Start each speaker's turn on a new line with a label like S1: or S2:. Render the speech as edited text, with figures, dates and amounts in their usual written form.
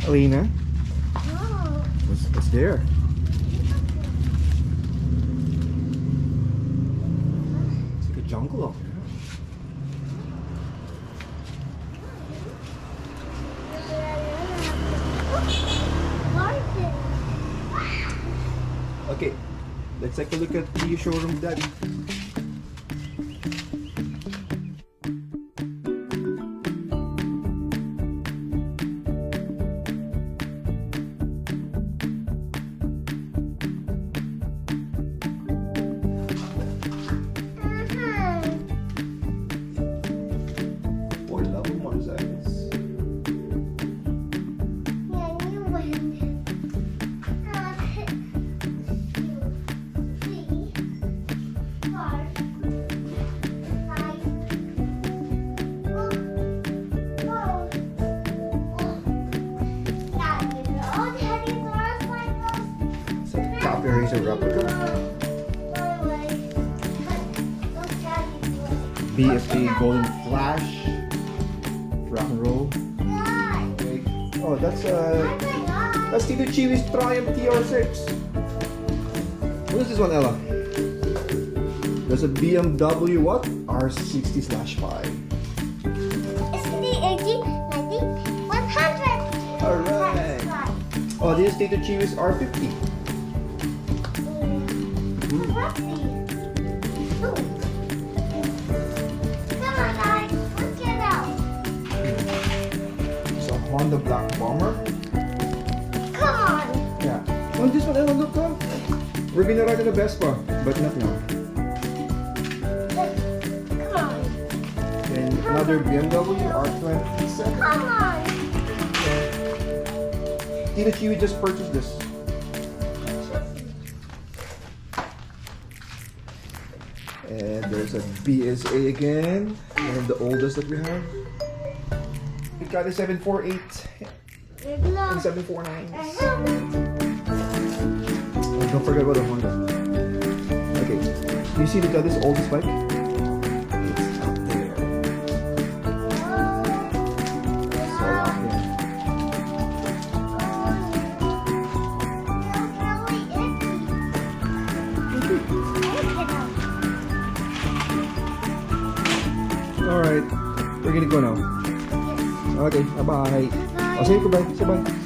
S1: Aleyna?
S2: No.
S1: What's there? It's like a jungle up there. Okay, let's take a look at the showroom, Daddy. Eraser replica. BFA Golden Flash. Rock and roll. Okay. Oh, that's Tito Chiwi's Triumph TR6. What is this one, Ella? There's a BMW what? R60/5.
S2: It's the 80, 90, 100.
S1: Alright. Oh, this is Tito Chiwi's R50. Honda Black Bomber.
S2: Come on!
S1: Yeah. Oh, this one, Ella, look, huh? We're gonna ride in the Vespa, but not now.
S2: Come on.
S1: And another BMW R27.
S2: Come on!
S1: Tito Chiwi just purchased this. And there's a BSA again. One of the oldest that we have. We got a 748 and 749. Oh, don't forget about the Honda. Okay, you see this oldest bike? It's up there. It's all out there. Alright, we're gonna go now. Okay, bye-bye. I'll say goodbye. Say bye.